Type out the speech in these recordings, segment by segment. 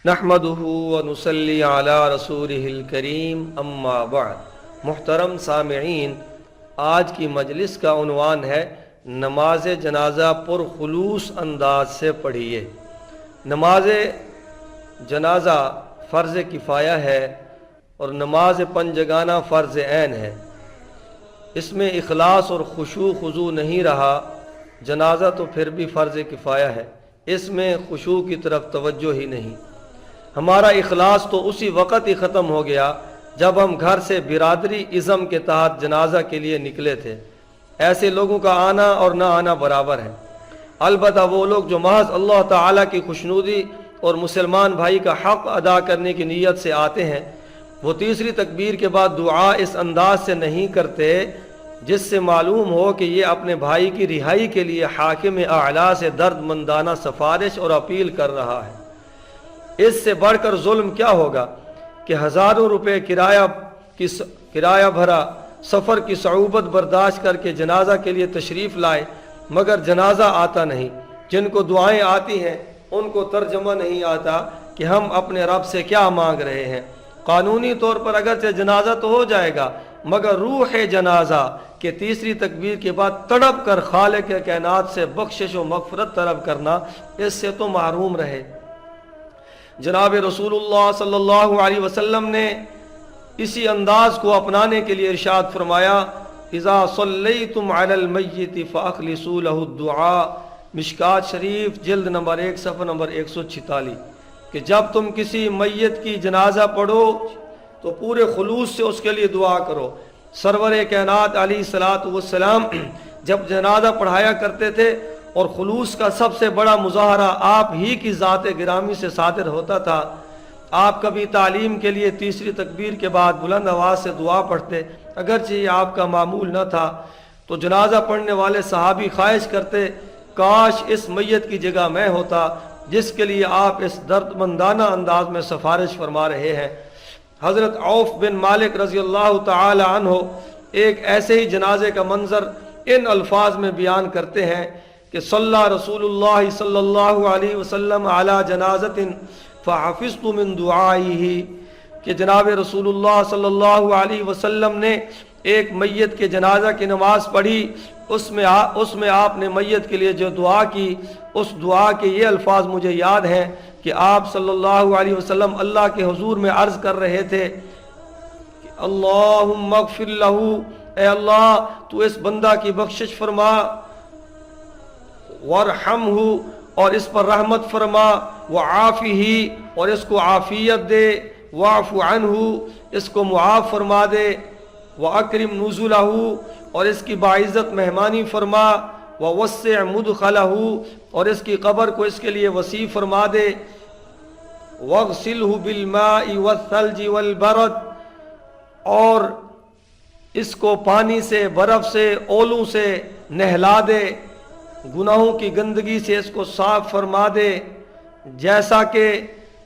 نحمدہ ونصلی علی رسولہ الکریم اما بعد۔ محترم سامعین، آج کی مجلس کا عنوان ہے نماز جنازہ پرخلوص انداز سے پڑھیے۔ نماز جنازہ فرض کفایہ ہے اور نماز پنجگانہ فرض عین ہے۔ اس میں اخلاص اور خشوع خضوع نہیں رہا۔ جنازہ تو پھر بھی فرض کفایہ ہے، اس میں خشوع کی طرف توجہ ہی نہیں۔ ہمارا اخلاص تو اسی وقت ہی ختم ہو گیا جب ہم گھر سے برادری ازم کے تحت جنازہ کے لیے نکلے تھے۔ ایسے لوگوں کا آنا اور نہ آنا برابر ہے۔ البتہ وہ لوگ جو محض اللہ تعالیٰ کی خوشنودی اور مسلمان بھائی کا حق ادا کرنے کی نیت سے آتے ہیں، وہ تیسری تکبیر کے بعد دعا اس انداز سے نہیں کرتے جس سے معلوم ہو کہ یہ اپنے بھائی کی رہائی کے لیے حاکم اعلیٰ سے درد مندانہ سفارش اور اپیل کر رہا ہے۔ اس سے بڑھ کر ظلم کیا ہوگا کہ ہزاروں روپے کرایہ بھرا سفر کی صعوبت برداشت کر کے جنازہ کے لیے تشریف لائے، مگر جنازہ آتا نہیں۔ جن کو دعائیں آتی ہیں ان کو ترجمہ نہیں آتا کہ ہم اپنے رب سے کیا مانگ رہے ہیں۔ قانونی طور پر اگرچہ جنازہ تو ہو جائے گا، مگر روح جنازہ کہ تیسری تکبیر کے بعد تڑپ کر خالق کائنات سے بخشش و مغفرت طلب کرنا، اس سے تو محروم رہے۔ جناب رسول اللہ صلی اللہ علیہ وسلم نے اسی انداز کو اپنانے کے لیے ارشاد فرمایا، اذا صلیتم علی المیت فاخلصوا له الدعاء، مشکات شریف جلد نمبر 1 صفحہ نمبر 146، کہ جب تم کسی میت کی جنازہ پڑھو تو پورے خلوص سے اس کے لیے دعا کرو۔ سرور کائنات علیہ الصلوۃ والسلام جب جنازہ پڑھایا کرتے تھے اور خلوص کا سب سے بڑا مظاہرہ آپ ہی کی ذات گرامی سے صادر ہوتا تھا۔ آپ کبھی تعلیم کے لیے تیسری تکبیر کے بعد بلند آواز سے دعا پڑھتے، اگرچہ یہ آپ کا معمول نہ تھا، تو جنازہ پڑھنے والے صحابی خواہش کرتے کاش اس میت کی جگہ میں ہوتا جس کے لیے آپ اس درد مندانہ انداز میں سفارش فرما رہے ہیں۔ حضرت عوف بن مالک رضی اللہ تعالی عنہ ایک ایسے ہی جنازے کا منظر ان الفاظ میں بیان کرتے ہیں کہ صلی رسول اللہ صلی اللہ علیہ وسلم علی جنازۃ فحفظت من دعائہ، کہ جناب رسول اللہ صلی اللہ علیہ وسلم نے ایک میت کے جنازہ کی نماز پڑھی، اس میں آپ نے میت کے لیے جو دعا کی، اس دعا کے یہ الفاظ مجھے یاد ہیں کہ آپ صلی اللہ علیہ وسلم اللہ کے حضور میں عرض کر رہے تھے کہ اللہم اغفر لہ، اے اللہ تو اس بندہ کی بخشش فرما، وارحمہ اور اس پر رحمت فرما، وعافہ اور اس کو عافیت دے، واعف عنہ اس کو معاف فرما دے، واکرم نزلہ اور اس کی باعزت مہمانی فرما، ووسع مدخلہ اور اس کی قبر کو اس کے لیے وسیع فرما دے، واغسلہ بالماء والثلج والبرد اور اس کو پانی سے، برف سے، اولوں سے نہلا دے، گناہوں کی گندگی سے اس کو صاف فرما دے، جیسا کہ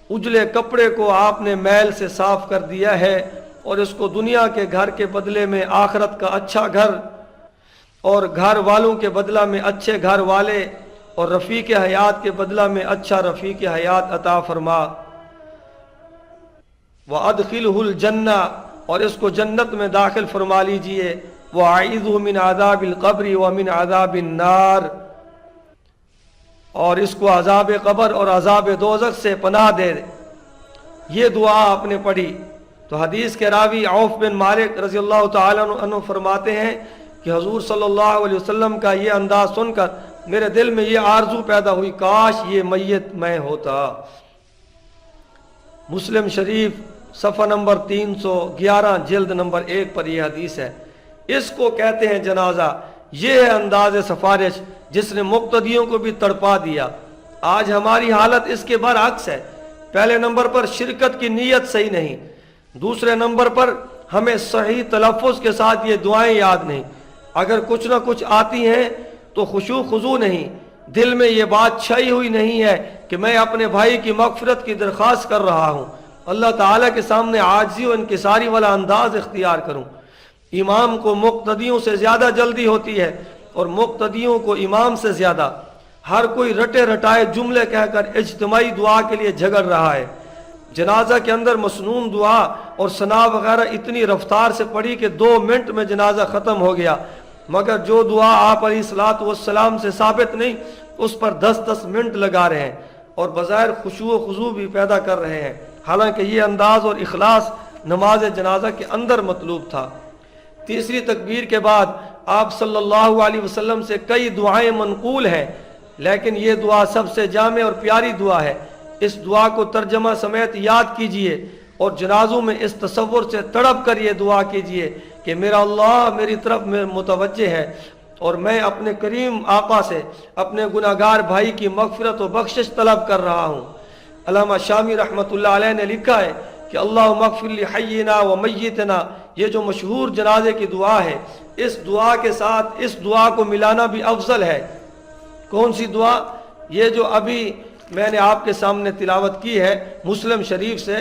اجلے کپڑے کو آپ نے میل سے صاف کر دیا ہے، اور اس کو دنیا کے گھر کے بدلے میں آخرت کا اچھا گھر اور گھر والوں کے بدلہ میں اچھے گھر والے اور رفیق حیات کے بدلہ میں اچھا رفیق حیات عطا فرما، وَأَدْخِلْهُ الْجَنَّةَ اور اس کو جنت میں داخل فرما لیجئے، وَأَعِذْهُ مِنْ عَذَابِ الْقَبْرِ وَمِنْ عَذَابِ النَّارِ اور اس کو عذاب قبر اور عذاب دوزخ سے پناہ دے۔ یہ دعا آپ نے پڑھی تو حدیث کے راوی عوف بن مالک رضی اللہ تعالیٰ عنہ فرماتے ہیں کہ حضور صلی اللہ علیہ وسلم کا یہ انداز سن کر میرے دل میں یہ آرزو پیدا ہوئی کاش یہ میت میں ہوتا۔ مسلم شریف صفحہ نمبر 311 جلد نمبر 1 پر یہ حدیث ہے۔ اس کو کہتے ہیں جنازہ۔ یہ ہے انداز سفارش جس نے مقتدیوں کو بھی تڑپا دیا۔ آج ہماری حالت اس کے برعکس ہے۔ پہلے نمبر پر شرکت کی نیت صحیح نہیں، دوسرے نمبر پر ہمیں صحیح تلفظ کے ساتھ یہ دعائیں یاد نہیں، اگر کچھ نہ کچھ آتی ہیں تو خشوع خضوع نہیں، دل میں یہ بات چھائی ہوئی نہیں ہے کہ میں اپنے بھائی کی مغفرت کی درخواست کر رہا ہوں، اللہ تعالیٰ کے سامنے عاجزی و انکساری والا انداز اختیار کروں۔ امام کو مقتدیوں سے زیادہ جلدی ہوتی ہے اور مقتدیوں کو امام سے زیادہ۔ ہر کوئی رٹے رٹائے جملے کہہ کر اجتماعی دعا کے لیے جھگڑ رہا ہے۔ جنازہ کے اندر مسنون دعا اور ثنا وغیرہ اتنی رفتار سے پڑھی کہ 2 منٹ میں جنازہ ختم ہو گیا، مگر جو دعا آپ علیہ الصلوۃ والسلام سے ثابت نہیں اس پر 10 منٹ لگا رہے ہیں اور بظاہر خشوع و خضوع بھی پیدا کر رہے ہیں، حالانکہ یہ انداز اور اخلاص نماز جنازہ کے اندر مطلوب تھا۔ تیسری تکبیر کے بعد آپ صلی اللہ علیہ وسلم سے کئی دعائیں منقول ہیں، لیکن یہ دعا سب سے جامع اور پیاری دعا ہے۔ اس دعا کو ترجمہ سمیت یاد کیجئے اور جنازوں میں اس تصور سے تڑپ کر یہ دعا کیجئے کہ میرا اللہ میری طرف میں متوجہ ہے اور میں اپنے کریم آقا سے اپنے گناہگار بھائی کی مغفرت و بخشش طلب کر رہا ہوں۔ علامہ شامی رحمۃ اللہ علیہ نے لکھا ہے کہ اللہم اغفر لحینا و میتنا، یہ جو مشہور جنازے کی دعا ہے، اس دعا کے ساتھ اس دعا کو ملانا بھی افضل ہے۔ کون سی دعا؟ یہ جو ابھی میں نے آپ کے سامنے تلاوت کی ہے مسلم شریف سے،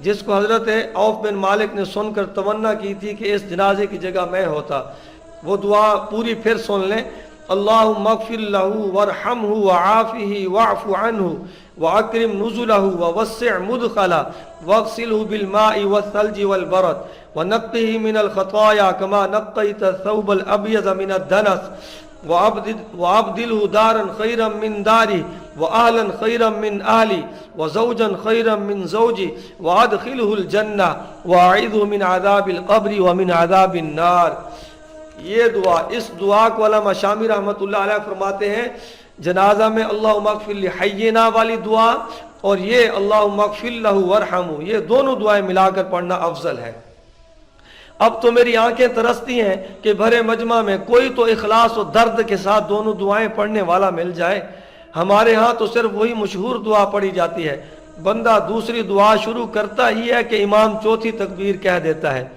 جس کو حضرت عوف بن مالک نے سن کر تمنا کی تھی کہ اس جنازے کی جگہ میں ہوتا، وہ دعا پوری پھر سن لیں۔ اللہم اغفر لہ وارحمہ وعافہ واعف عنہ واکرم نزلہ ووسع مدخلہ واغسلہ بالماء والثلج والبرد ونقہ من الخطایا کما نقیت الثوب الابیض من الدنس وابدلہ دارا خیرا من داری واہلا خیرا من اہلی وزوجا خیرا من زوجی وادخلہ الجنہ واعذہ من عذاب القبر ومن عذاب النار۔ یہ دعا، اس دعا کو علامہ شامی رحمۃ اللہ علیہ فرماتے ہیں جنازہ میں اللہم اغفر لحینا والی دعا اور یہ اللہم اغفر لہ وارحمہ، یہ دونوں دعائیں ملا کر پڑھنا افضل ہے۔ اب تو میری آنکھیں ترستی ہیں کہ بھرے مجمع میں کوئی تو اخلاص و درد کے ساتھ دونوں دعائیں پڑھنے والا مل جائے۔ ہمارے ہاں تو صرف وہی مشہور دعا پڑھی جاتی ہے، بندہ دوسری دعا شروع کرتا ہی ہے کہ امام چوتھی تکبیر کہہ دیتا ہے۔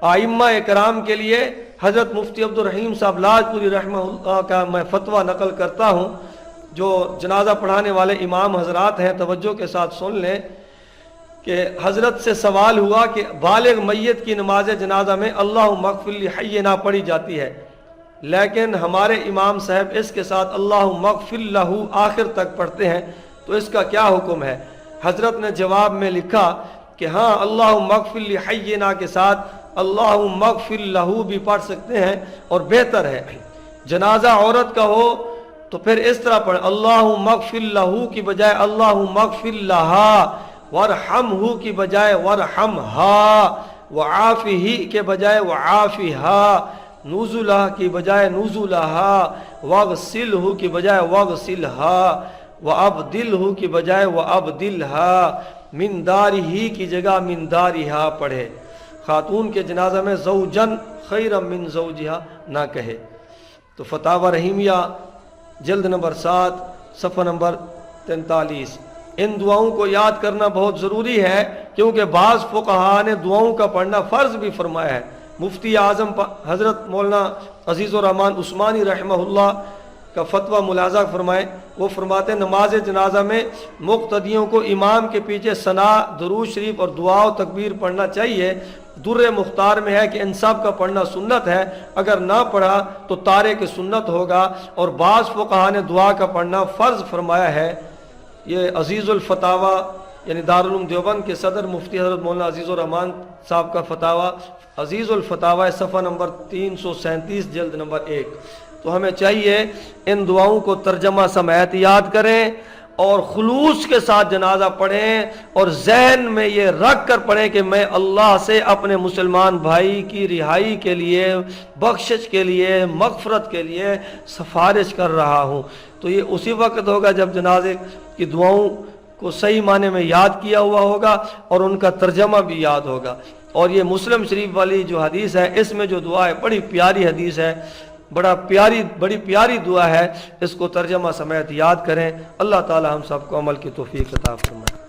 ائمہ اکرام کے لیے حضرت مفتی عبد الرحیم صاحب لاجپوری رحمہ اللہ کا میں فتویٰ نقل کرتا ہوں، جو جنازہ پڑھانے والے امام حضرات ہیں توجہ کے ساتھ سن لیں کہ حضرت سے سوال ہوا کہ بالغ میت کی نماز جنازہ میں اللہم اغفر لحینا پڑھی جاتی ہے، لیکن ہمارے امام صاحب اس کے ساتھ اللہم اغفر لہ آخر تک پڑھتے ہیں، تو اس کا کیا حکم ہے؟ حضرت نے جواب میں لکھا کہ ہاں اللہم اغفر لحینا کے ساتھ اللہم اغفر لہ بھی پڑھ سکتے ہیں اور بہتر ہے۔ جنازہ عورت کا ہو تو پھر اس طرح پڑھ، اللہم اغفر لہ کی بجائے اللہم اغفر لہا، وارحمہ کی بجائے وارحمہا، وعافہ کے بجائے وعافہا، نزلہ کی بجائے نزلہا، واغسلہ کی بجائے واغسلہا، وابدلہ کی بجائے وابدلہا، من دارہ کی جگہ من دارہا پڑھے۔ خاتون کے جنازہ میں زوجن خیرا من زوجہا نہ کہے۔ تو فتاوی رحیمیہ جلد نمبر 7 صفحہ نمبر 43۔ ان دعاؤں کو یاد کرنا بہت ضروری ہے کیونکہ بعض فقہاء نے دعاؤں کا پڑھنا فرض بھی فرمایا ہے۔ مفتی اعظم حضرت مولانا عزیز الرحمن عثمانی رحمہ اللہ کا فتویٰ ملاحظہ فرمائیں، وہ فرماتے ہیں نماز جنازہ میں مقتدیوں کو امام کے پیچھے ثنا، درود شریف اور دعا و تکبیر پڑھنا چاہیے۔ در مختار میں ہے کہ ان سب کا پڑھنا سنت ہے، اگر نہ پڑھا تو تارک سنت ہوگا، اور بعض فقہاء نے دعا کا پڑھنا فرض فرمایا ہے۔ یہ عزیز الفتاوی یعنی دارالعلوم دیوبند کے صدر مفتی حضرت مولانا عزیز الرحمن صاحب کا فتاوی عزیز الفتاوی صفحہ نمبر 337 جلد نمبر 1۔ تو ہمیں چاہیے ان دعاؤں کو ترجمہ سمیت یاد کریں اور خلوص کے ساتھ جنازہ پڑھیں اور ذہن میں یہ رکھ کر پڑھیں کہ میں اللہ سے اپنے مسلمان بھائی کی رہائی کے لیے، بخشش کے لیے، مغفرت کے لیے سفارش کر رہا ہوں۔ تو یہ اسی وقت ہوگا جب جنازے کی دعاؤں کو صحیح معنی میں یاد کیا ہوا ہوگا اور ان کا ترجمہ بھی یاد ہوگا۔ اور یہ مسلم شریف والی جو حدیث ہے اس میں جو دعا ہے بڑی پیاری حدیث ہے، بڑی پیاری دعا ہے، اس کو ترجمہ سمیت یاد کریں۔ اللہ تعالی ہم سب کو عمل کی توفیق عطا فرمائے۔